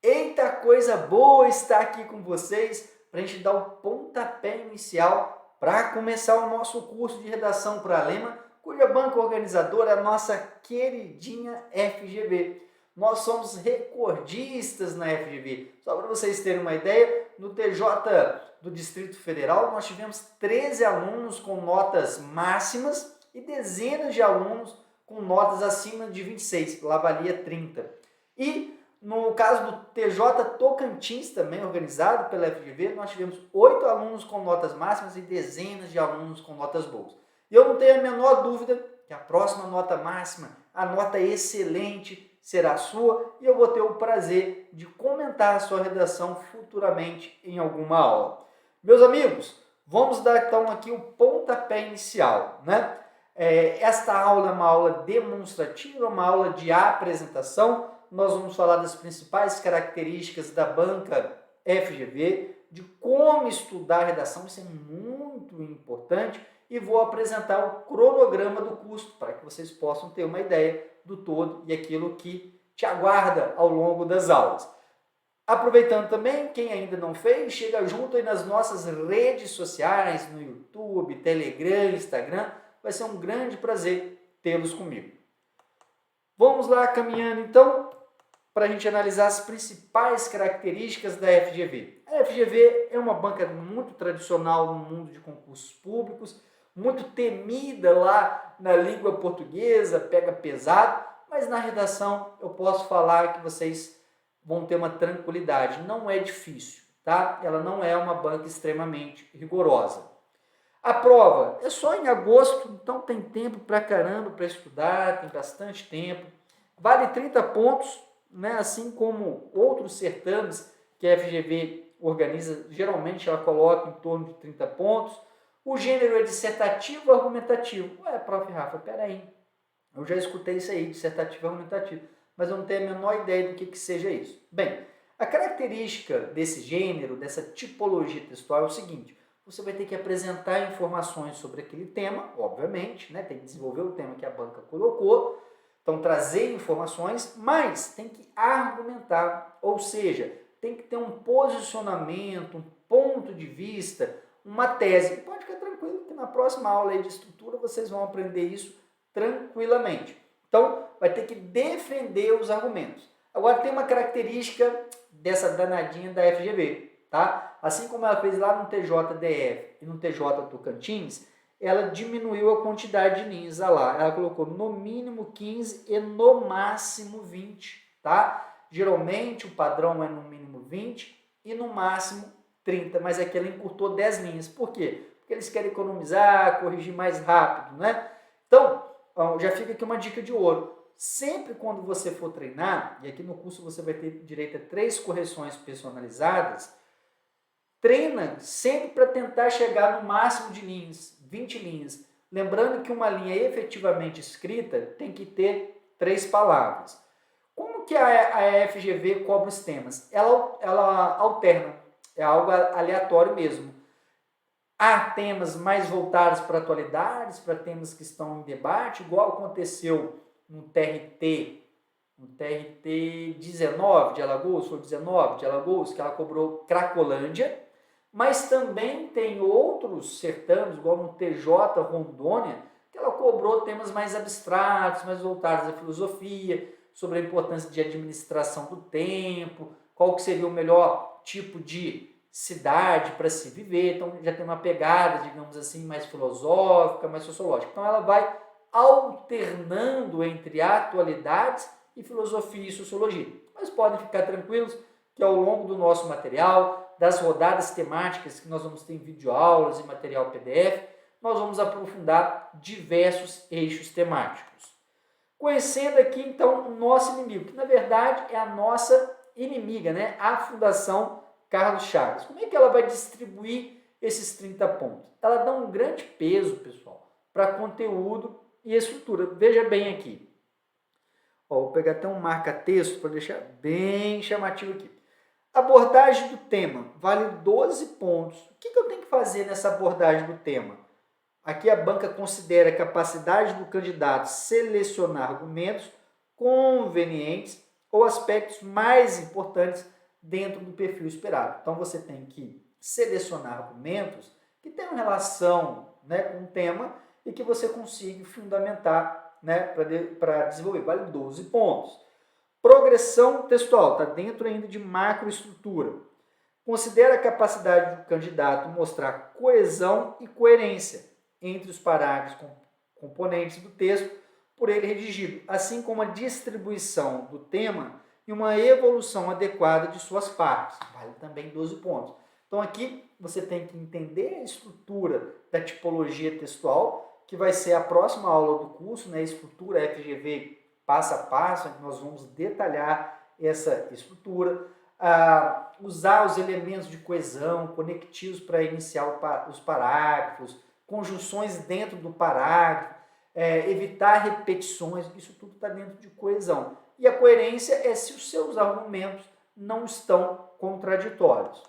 Eita, coisa boa estar aqui com vocês para a gente dar o pontapé inicial para começar o nosso curso de redação para a Lema, cuja banca organizadora é a nossa queridinha FGV. Nós somos recordistas na FGV. Só para vocês terem uma ideia, no TJ do Distrito Federal nós tivemos 13 alunos com notas máximas e dezenas de alunos com notas acima de 26, lá valia 30. E no caso do TJ Tocantins, também organizado pela FGV, nós tivemos 8 alunos com notas máximas e dezenas de alunos com notas boas. E eu não tenho a menor dúvida que a próxima nota máxima, a nota excelente, será sua e eu vou ter o prazer de comentar a sua redação futuramente em alguma aula. Meus amigos, vamos dar então aqui o pontapé inicial, né? Esta aula é uma aula demonstrativa, uma aula de apresentação. Nós vamos falar das principais características da banca FGV, de como estudar a redação, isso é muito importante, e vou apresentar o cronograma do curso, para que vocês possam ter uma ideia do todo e aquilo que te aguarda ao longo das aulas. Aproveitando também, quem ainda não fez, chega junto aí nas nossas redes sociais, no YouTube, Telegram, Instagram, vai ser um grande prazer tê-los comigo. Vamos lá caminhando então, para a gente analisar as principais características da FGV. A FGV é uma banca muito tradicional no mundo de concursos públicos, muito temida lá na língua portuguesa, pega pesado, mas na redação eu posso falar que vocês vão ter uma tranquilidade, não é difícil, tá? Ela não é uma banca extremamente rigorosa. A prova é só em agosto, então tem tempo pra caramba para estudar, tem bastante tempo. Vale 30 pontos, né? Assim como outros certames que a FGV organiza, geralmente ela coloca em torno de 30 pontos. O gênero é dissertativo ou argumentativo. Ué, prof. Rafa, peraí, eu já escutei isso aí, dissertativo e argumentativo, mas eu não tenho a menor ideia do que seja isso. Bem, a característica desse gênero, dessa tipologia textual é o seguinte: você vai ter que apresentar informações sobre aquele tema, obviamente, né? Tem que desenvolver o tema que a banca colocou, então trazer informações, mas tem que argumentar, ou seja, tem que ter um posicionamento, um ponto de vista, uma tese. E pode ficar tranquilo que na próxima aula aí de estrutura vocês vão aprender isso tranquilamente. Então, vai ter que defender os argumentos. Agora, tem uma característica dessa danadinha da FGV, tá? Assim como ela fez lá no TJDF e no TJ Tocantins, ela diminuiu a quantidade de linhas lá. Ela colocou no mínimo 15 e no máximo 20, tá? Geralmente o padrão é no mínimo 20 e no máximo 30, mas aqui ela encurtou 10 linhas. Por quê? Porque eles querem economizar, corrigir mais rápido, né? Então, já fica aqui uma dica de ouro. Sempre quando você for treinar, e aqui no curso você vai ter direito a 3 correções personalizadas, treina sempre para tentar chegar no máximo de linhas, 20 linhas. Lembrando que uma linha efetivamente escrita tem que ter 3 palavras. Como que a FGV cobra os temas? Ela alterna, é algo aleatório mesmo. Há temas mais voltados para atualidades, para temas que estão em debate, igual aconteceu no TRT 19 de Alagoas, foi 19 de Alagoas, que ela cobrou Cracolândia, mas também tem outros certames, igual no TJ Rondônia, que ela cobrou temas mais abstratos, mais voltados à filosofia, sobre a importância de administração do tempo, qual que seria o melhor tipo de cidade para se viver. Então já tem uma pegada, digamos assim, mais filosófica, mais sociológica. Então ela vai alternando entre atualidades e filosofia e sociologia. Mas podem ficar tranquilos que ao longo do nosso material, das rodadas temáticas que nós vamos ter em videoaulas e material PDF, nós vamos aprofundar diversos eixos temáticos. Conhecendo aqui então o nosso inimigo, que na verdade é a nossa inimiga, né? A Fundação Carlos Chagas. Como é que ela vai distribuir esses 30 pontos? Ela dá um grande peso, pessoal, para conteúdo e estrutura. Veja bem aqui. Vou pegar até um marca-texto para deixar bem chamativo aqui. Abordagem do tema vale 12 pontos. O que eu tenho que fazer nessa abordagem do tema? Aqui a banca considera a capacidade do candidato selecionar argumentos convenientes ou aspectos mais importantes dentro do perfil esperado. Então, você tem que selecionar argumentos que tenham relação, né, com o tema e que você consiga fundamentar, né, para desenvolver. Vale 12 pontos. Progressão textual, está dentro ainda de macroestrutura. Considera a capacidade do candidato mostrar coesão e coerência entre os parágrafos componentes do texto por ele redigido, assim como a distribuição do tema e uma evolução adequada de suas partes. Vale também 12 pontos. Então aqui você tem que entender a estrutura da tipologia textual, que vai ser a próxima aula do curso, né? Estrutura FGV passo a passo, onde nós vamos detalhar essa estrutura. Usar os elementos de coesão, conectivos para iniciar os parágrafos, conjunções dentro do parágrafo, evitar repetições, isso tudo está dentro de coesão. E a coerência é se os seus argumentos não estão contraditórios.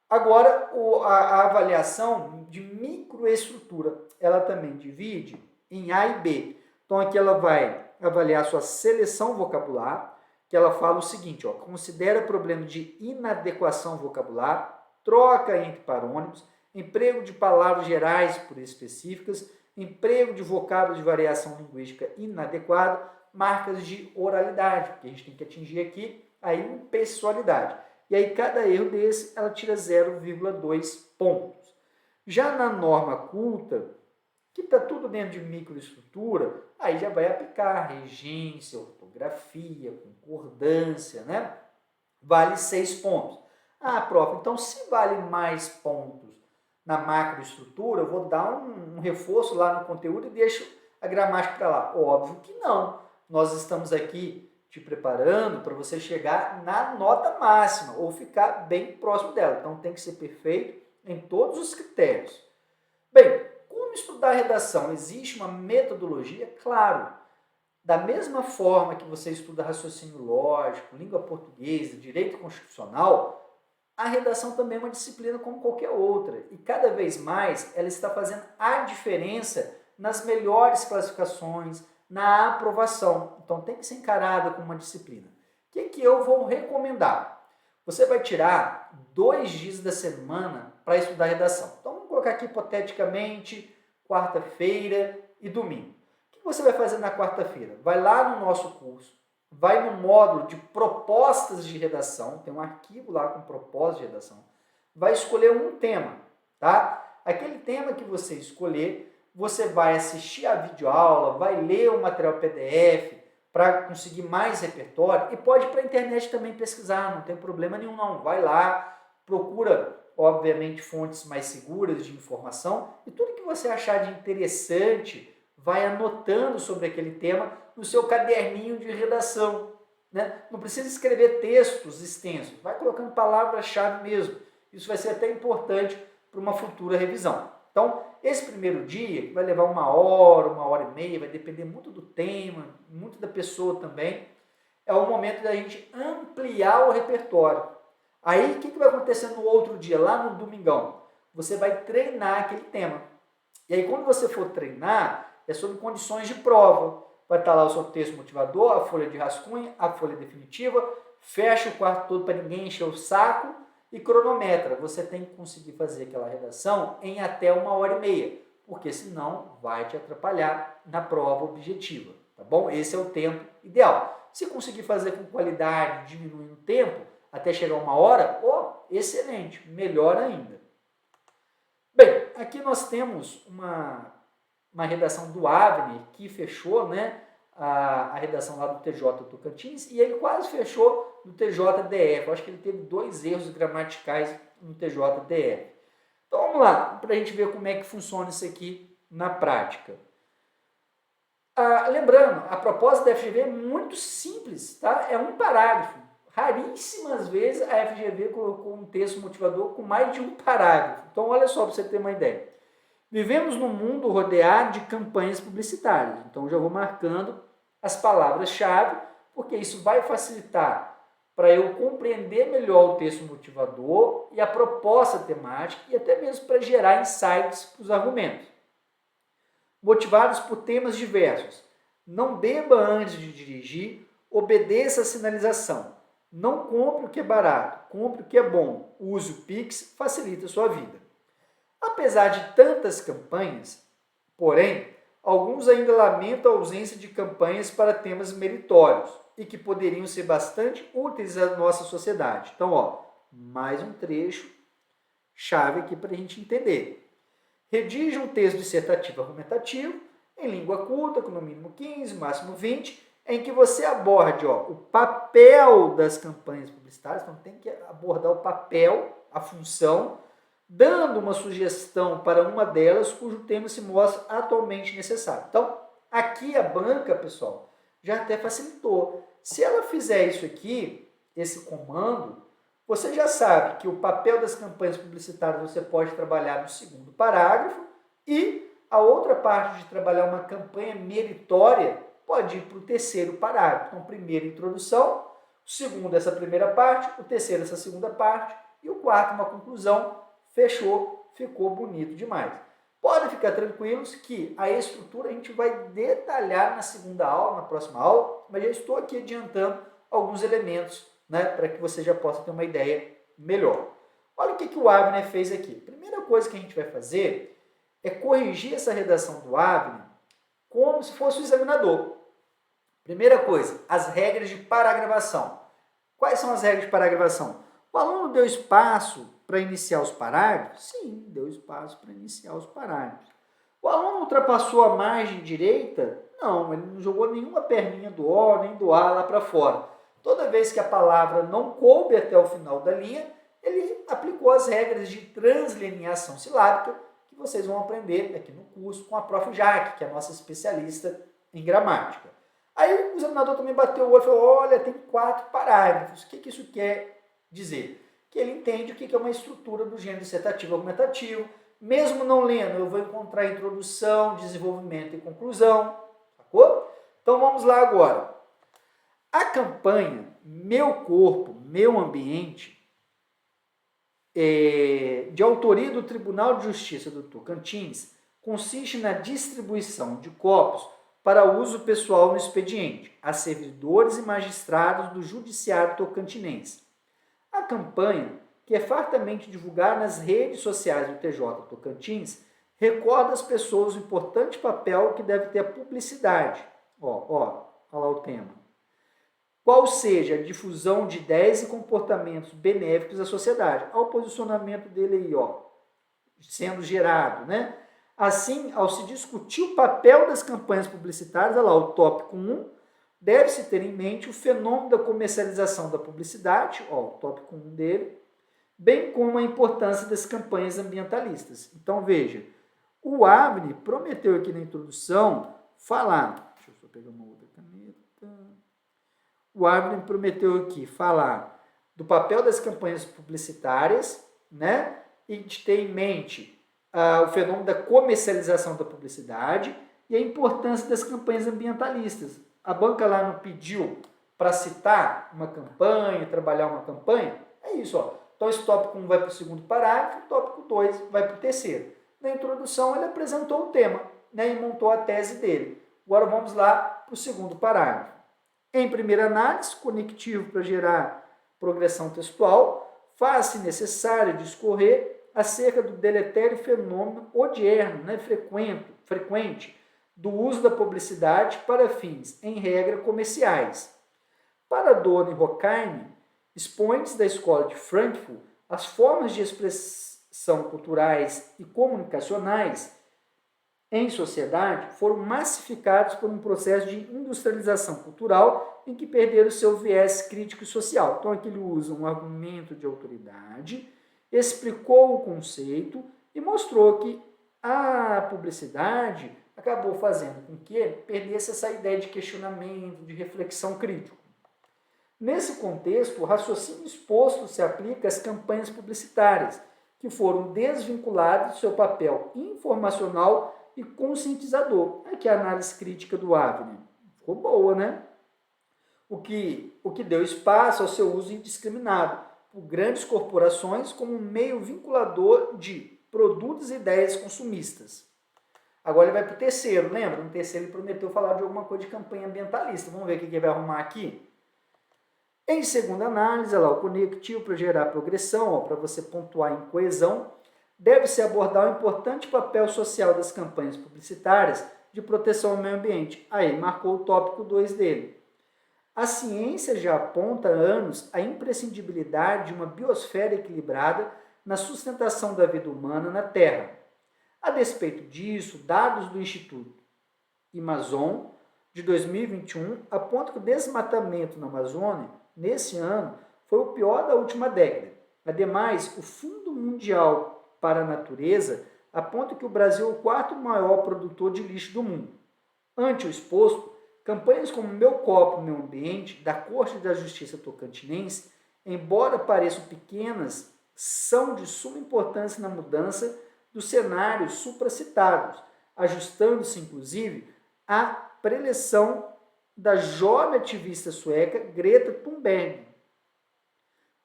Agora, a avaliação de microestrutura, ela também divide em A e B. Então, aqui ela vai avaliar sua seleção vocabular, que ela fala o seguinte, ó, considera problema de inadequação vocabular, troca entre parônimos, emprego de palavras gerais por específicas, emprego de vocábulos de variação linguística inadequado, marcas de oralidade, que a gente tem que atingir aqui a impessoalidade. E aí, cada erro desse, ela tira 0,2 pontos. Já na norma culta, que está tudo dentro de microestrutura, aí já vai aplicar regência, ortografia, concordância, né? Vale 6 pontos. Ah, prof, então se vale mais pontos na macroestrutura, eu vou dar um reforço lá no conteúdo e deixo a gramática para lá. Óbvio que não. Nós estamos aqui te preparando para você chegar na nota máxima ou ficar bem próximo dela. Então tem que ser perfeito em todos os critérios. Bem, como estudar redação? Existe uma metodologia? Claro. Da mesma forma que você estuda raciocínio lógico, língua portuguesa, direito constitucional, a redação também é uma disciplina como qualquer outra. E cada vez mais ela está fazendo a diferença nas melhores classificações, na aprovação. Então tem que ser encarada como uma disciplina. O que eu vou recomendar? Você vai tirar 2 dias da semana para estudar redação. Então vamos colocar aqui hipoteticamente quarta-feira e domingo. O que você vai fazer na quarta-feira? Vai lá no nosso curso, vai no módulo de propostas de redação, tem um arquivo lá com propostas de redação, vai escolher um tema, tá? Aquele tema que você escolher, você vai assistir a videoaula, vai ler o material PDF para conseguir mais repertório e pode ir para a internet também pesquisar, não tem problema nenhum não. Vai lá, procura, obviamente, fontes mais seguras de informação e tudo que você achar de interessante, vai anotando sobre aquele tema no seu caderninho de redação, né? Não precisa escrever textos extensos, vai colocando palavras-chave mesmo. Isso vai ser até importante para uma futura revisão. Então, esse primeiro dia, que vai levar 1 hora, 1 hora e meia, vai depender muito do tema, muito da pessoa também, é o momento da gente ampliar o repertório. Aí, o que vai acontecer no outro dia, lá no domingão? Você vai treinar aquele tema. E aí, quando você for treinar, é sobre condições de prova. Vai estar lá o seu texto motivador, a folha de rascunho, a folha definitiva, fecha o quarto todo para ninguém encher o saco e cronometra. Você tem que conseguir fazer aquela redação em até 1 hora e meia, porque senão vai te atrapalhar na prova objetiva, tá bom? Esse é o tempo ideal. Se conseguir fazer com qualidade, diminuindo o tempo, até chegar 1 hora, excelente, melhor ainda. Bem, aqui nós temos uma redação do Avner, que fechou, né, a redação lá do TJ Tocantins, e ele quase fechou no TJDF. Eu acho que ele teve 2 erros gramaticais no TJDF. Então vamos lá, para a gente ver como é que funciona isso aqui na prática. Lembrando, a proposta da FGV é muito simples, tá? É um parágrafo. Raríssimas vezes a FGV colocou um texto motivador com mais de um parágrafo. Então olha só para você ter uma ideia. Vivemos num mundo rodeado de campanhas publicitárias. Então, já vou marcando as palavras-chave, porque isso vai facilitar para eu compreender melhor o texto motivador e a proposta temática e até mesmo para gerar insights para os argumentos. Motivados por temas diversos. Não beba antes de dirigir obedeça a sinalização. Não compre o que é barato, compre o que é bom. Use o Pix, facilita a sua vida. Apesar de tantas campanhas, porém, alguns ainda lamentam a ausência de campanhas para temas meritórios e que poderiam ser bastante úteis à nossa sociedade. Então, mais um trecho chave aqui para a gente entender. Redija um texto dissertativo argumentativo em língua culta, com no mínimo 15, máximo 20, em que você aborde o papel das campanhas publicitárias, então tem que abordar o papel, a função, dando uma sugestão para uma delas cujo tema se mostra atualmente necessário. Então, aqui a banca, pessoal, já até facilitou. Se ela fizer isso aqui, esse comando, você já sabe que o papel das campanhas publicitárias você pode trabalhar no segundo parágrafo e a outra parte de trabalhar uma campanha meritória pode ir para o terceiro parágrafo. Então, primeiro, introdução, o segundo, essa primeira parte, o terceiro, essa segunda parte e o quarto, uma conclusão. Fechou, ficou bonito demais. Podem ficar tranquilos que a estrutura a gente vai detalhar na segunda aula, na próxima aula, mas já estou aqui adiantando alguns elementos, para que você já possa ter uma ideia melhor. Olha o que o Avner fez aqui. Primeira coisa que a gente vai fazer é corrigir essa redação do Avner como se fosse o examinador. Primeira coisa, as regras de paragravação. Quais são as regras de paragravação? O aluno deu espaço para iniciar os parágrafos? Sim, deu espaço para iniciar os parágrafos. O aluno ultrapassou a margem direita? Não, ele não jogou nenhuma perninha do O nem do A lá para fora. Toda vez que a palavra não coube até o final da linha, ele aplicou as regras de translineação silábica que vocês vão aprender aqui no curso com a prof. Jaque, que é a nossa especialista em gramática. Aí o examinador também bateu o olho e falou, olha, tem 4 parágrafos. O que isso quer dizer? Que ele entende o que é uma estrutura do gênero dissertativo argumentativo. Mesmo não lendo, eu vou encontrar introdução, desenvolvimento e conclusão. Sacou? Então vamos lá agora. A campanha Meu Corpo, Meu Ambiente, de autoria do Tribunal de Justiça do Tocantins, consiste na distribuição de copos para uso pessoal no expediente, a servidores e magistrados do Judiciário Tocantinense. A campanha, que é fartamente divulgada nas redes sociais do TJ Tocantins, recorda às pessoas o importante papel que deve ter a publicidade. Olha lá o tema. Qual seja a difusão de ideias e comportamentos benéficos à sociedade. Olha o posicionamento dele aí, sendo gerado, Assim, ao se discutir o papel das campanhas publicitárias, olha lá, o tópico 1, deve-se ter em mente o fenômeno da comercialização da publicidade, o tópico 1 dele, bem como a importância das campanhas ambientalistas. Então, veja, o Avner prometeu aqui na introdução falar, deixa eu só pegar uma outra caneta, o Avner prometeu aqui falar do papel das campanhas publicitárias, e de ter em mente o fenômeno da comercialização da publicidade e a importância das campanhas ambientalistas. A banca lá não pediu para citar uma campanha, trabalhar uma campanha? É isso, Então, esse tópico 1 vai para o segundo parágrafo, o tópico 2 vai para o terceiro. Na introdução, ele apresentou o tema, e montou a tese dele. Agora, vamos lá para o segundo parágrafo. Em primeira análise, conectivo para gerar progressão textual, faz-se necessário discorrer acerca do deletério fenômeno odierno, frequente, do uso da publicidade para fins, em regra, comerciais. Para Adorno e Horkheimer, expoentes da escola de Frankfurt, as formas de expressão culturais e comunicacionais em sociedade foram massificados por um processo de industrialização cultural em que perderam seu viés crítico e social. Então, aqui ele usa um argumento de autoridade, explicou o conceito e mostrou que a publicidade acabou fazendo com que perdesse essa ideia de questionamento, de reflexão crítico. Nesse contexto, o raciocínio exposto se aplica às campanhas publicitárias, que foram desvinculadas do seu papel informacional e conscientizador. Aqui a análise crítica do Avner. Ficou boa, O que deu espaço ao seu uso indiscriminado por grandes corporações como meio vinculador de produtos e ideias consumistas. Agora ele vai para o terceiro, lembra? No terceiro ele prometeu falar de alguma coisa de campanha ambientalista. Vamos ver o que ele vai arrumar aqui? Em segunda análise, o conectivo para gerar progressão, para você pontuar em coesão, deve-se abordar o importante papel social das campanhas publicitárias de proteção ao meio ambiente. Aí, marcou o tópico 2 dele. A ciência já aponta há anos a imprescindibilidade de uma biosfera equilibrada na sustentação da vida humana na Terra. A despeito disso, dados do Instituto Amazon de 2021 apontam que o desmatamento na Amazônia, nesse ano, foi o pior da última década. Ademais, o Fundo Mundial para a Natureza aponta que o Brasil é o quarto maior produtor de lixo do mundo. Ante o exposto, campanhas como Meu Copo, Meu Ambiente, da Corte da Justiça Tocantinense, embora pareçam pequenas, são de suma importância na mudança dos cenários supracitados, ajustando-se, inclusive, à preleção da jovem ativista sueca Greta Thunberg,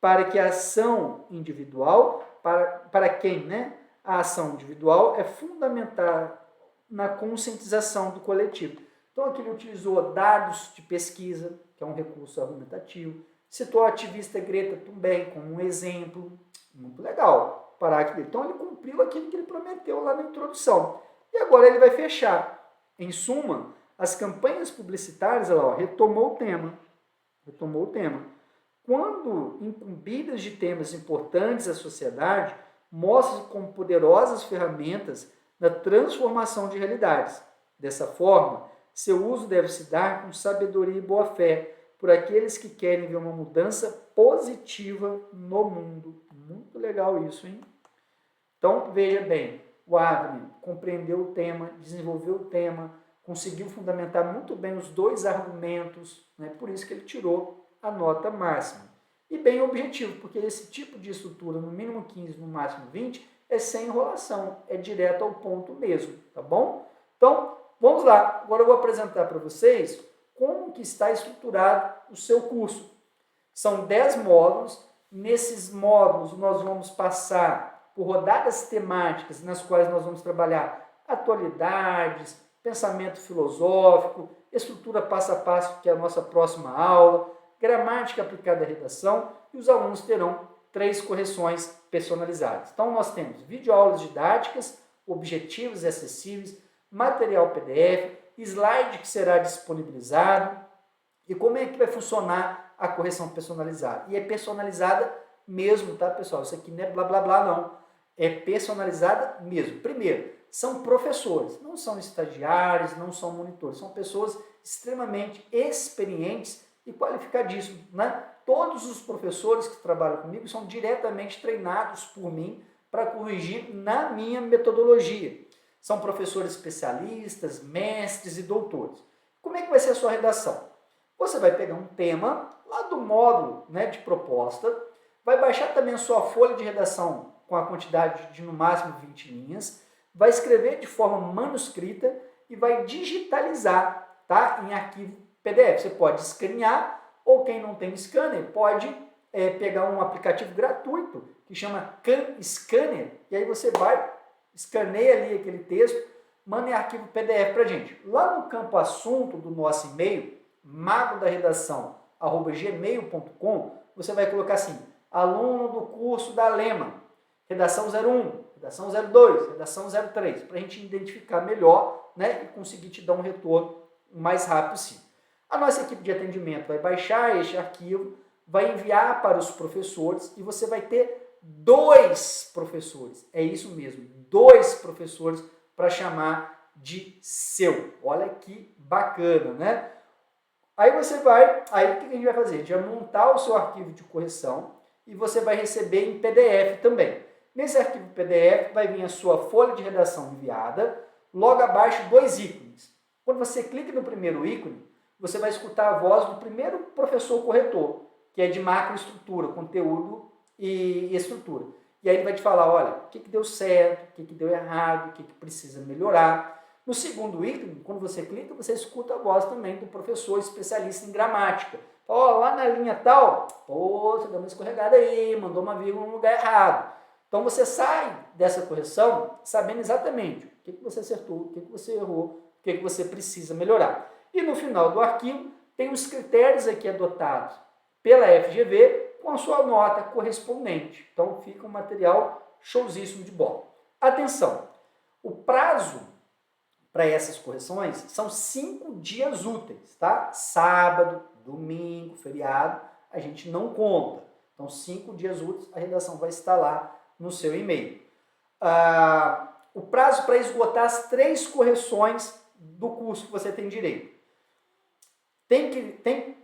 para que a ação individual, para quem, a ação individual é fundamental na conscientização do coletivo. Então aqui ele utilizou dados de pesquisa, que é um recurso argumentativo, citou a ativista Greta Thunberg como um exemplo, muito legal, parágrafo dele. Então ele cumpriu aquilo que ele prometeu lá na introdução. E agora ele vai fechar. Em suma, as campanhas publicitárias, retomou o tema. Quando incumbidas de temas importantes à sociedade, mostram-se como poderosas ferramentas na transformação de realidades. Dessa forma, seu uso deve se dar com sabedoria e boa-fé por aqueles que querem ver uma mudança positiva no mundo. Muito legal isso, hein? Então, veja bem, o Avner compreendeu o tema, desenvolveu o tema, conseguiu fundamentar muito bem os dois argumentos, por isso que ele tirou a nota máxima. E bem objetivo, porque esse tipo de estrutura, no mínimo 15, no máximo 20, é sem enrolação, é direto ao ponto mesmo, tá bom? Então, vamos lá. Agora eu vou apresentar para vocês como que está estruturado o seu curso. São 10 módulos. Nesses módulos, nós vamos passar por rodadas temáticas, nas quais nós vamos trabalhar atualidades, pensamento filosófico, estrutura passo a passo, que é a nossa próxima aula, gramática aplicada à redação, e os alunos terão 3 correções personalizadas. Então, nós temos videoaulas didáticas, objetivos e acessíveis, material PDF, slide que será disponibilizado, e como é que vai funcionar a correção personalizada. E é personalizada mesmo, tá, pessoal? Isso aqui não é blá, blá, blá, não. É personalizada mesmo. Primeiro, são professores, não são estagiários, não são monitores, são pessoas extremamente experientes e qualificadíssimos, Todos os professores que trabalham comigo são diretamente treinados por mim para corrigir na minha metodologia. São professores especialistas, mestres e doutores. Como é que vai ser a sua redação? Você vai pegar um tema lá do módulo de proposta, vai baixar também a sua folha de redação com a quantidade de no máximo 20 linhas, vai escrever de forma manuscrita e vai digitalizar, em arquivo PDF. Você pode escanear, ou quem não tem scanner pode pegar um aplicativo gratuito que chama Scanner, e aí você vai, escaneia ali aquele texto, manda em arquivo PDF para a gente. Lá no campo assunto do nosso e-mail, magodaredação@gmail.com, você vai colocar assim, aluno do curso da Lema, redação 01, redação 02, redação 03, para a gente identificar melhor, e conseguir te dar um retorno o mais rápido possível. A nossa equipe de atendimento vai baixar este arquivo, vai enviar para os professores e você vai ter 2 professores. É isso mesmo, 2 professores para chamar de seu. Olha que bacana, Aí o que a gente vai fazer? A gente vai montar o seu arquivo de correção e você vai receber em PDF também. Nesse arquivo PDF vai vir a sua folha de redação enviada, logo abaixo 2 ícones. Quando você clica no primeiro ícone, você vai escutar a voz do primeiro professor corretor, que é de macroestrutura, conteúdo e estrutura. E aí ele vai te falar, olha, o que deu certo, o que deu errado, o que precisa melhorar. No segundo ícone, quando você clica, você escuta a voz também do professor especialista em gramática. Lá na linha tal, você deu uma escorregada aí, mandou uma vírgula no lugar errado. Então você sai dessa correção sabendo exatamente o que você acertou, o que você errou, o que você precisa melhorar. E no final do arquivo tem os critérios aqui adotados pela FGV com a sua nota correspondente. Então fica um material showzíssimo de bola. Atenção, o prazo para essas correções são 5 dias úteis, tá? Sábado, domingo, feriado, a gente não conta. Então 5 dias úteis, a redação vai estar lá no seu e-mail. O prazo para esgotar as 3 correções do curso que você tem direito. Tem que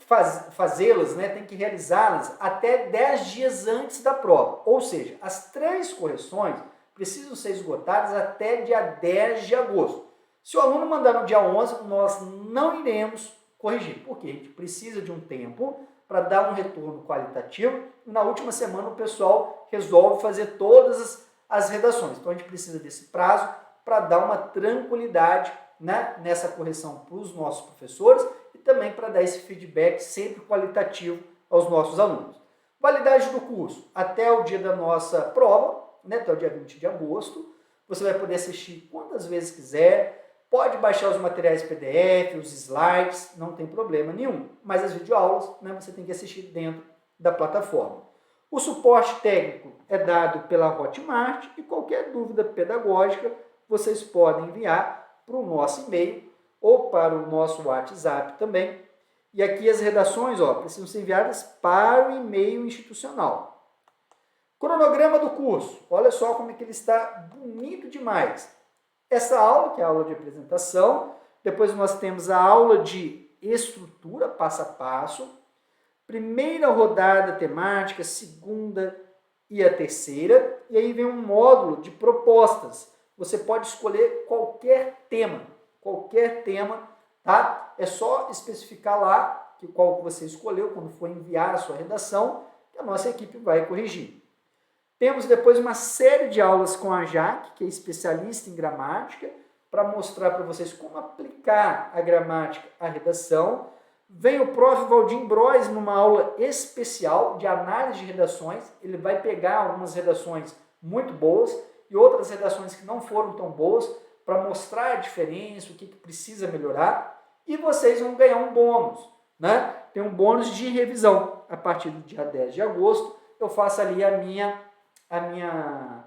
fazê-las, né? Tem que realizá-las até 10 dias antes da prova. Ou seja, as 3 correções precisam ser esgotadas até dia 10 de agosto. Se o aluno mandar no dia 11, nós não iremos corrigir, porque a gente precisa de um tempo para dar um retorno qualitativo. E na última semana o pessoal resolve fazer todas as redações. Então a gente precisa desse prazo para dar uma tranquilidade, né, nessa correção para os nossos professores e também para dar esse feedback sempre qualitativo aos nossos alunos. Validade do curso até o dia da nossa prova, né, até o dia 20 de agosto. Você vai poder assistir quantas vezes quiser. Pode baixar os materiais PDF, os slides, não tem problema nenhum. Mas as videoaulas, né, você tem que assistir dentro da plataforma. O suporte técnico é dado pela Hotmart e qualquer dúvida pedagógica vocês podem enviar para o nosso e-mail ou para o nosso WhatsApp também. E aqui as redações precisam ser enviadas para o e-mail institucional. Cronograma do curso. Olha só como é que ele está bonito demais. Essa aula, que é a aula de apresentação, depois nós temos a aula de estrutura, passo a passo, primeira rodada temática, segunda e a terceira, e aí vem um módulo de propostas. Você pode escolher qualquer tema, tá? É só especificar lá qual que você escolheu quando for enviar a sua redação, que a nossa equipe vai corrigir. Temos depois uma série de aulas com a Jaque, que é especialista em gramática, para mostrar para vocês como aplicar a gramática à redação. Vem o prof. Valdir Brois numa aula especial de análise de redações. Ele vai pegar algumas redações muito boas e outras redações que não foram tão boas para mostrar a diferença, o que precisa melhorar. E vocês vão ganhar um bônus, né? Tem um bônus de revisão. A partir do dia 10 de agosto, eu faço ali a minha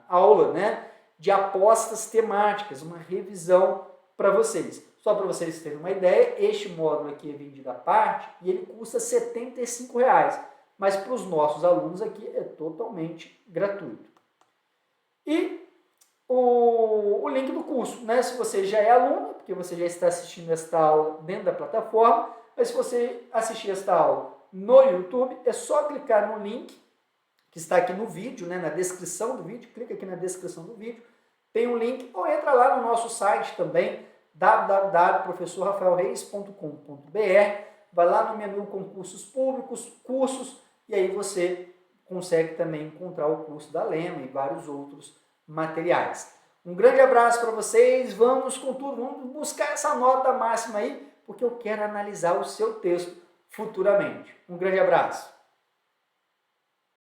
aula, né, de apostas temáticas, uma revisão para vocês. Só para vocês terem uma ideia, este módulo aqui é vendido à parte e ele custa R$ 75, mas para os nossos alunos aqui é totalmente gratuito. E o link do curso, né, se você já é aluno, porque você já está assistindo esta aula dentro da plataforma, mas se você assistir esta aula no YouTube, é só clicar no link que está aqui no vídeo, né, na descrição do vídeo, clica aqui na descrição do vídeo, tem um link, ou entra lá no nosso site também, www.professorrafaelreis.com.br, vai lá no menu concursos públicos, cursos, e aí você consegue também encontrar o curso da Lema e vários outros materiais. Um grande abraço para vocês, vamos com tudo, vamos buscar essa nota máxima aí, porque eu quero analisar o seu texto futuramente. Um grande abraço.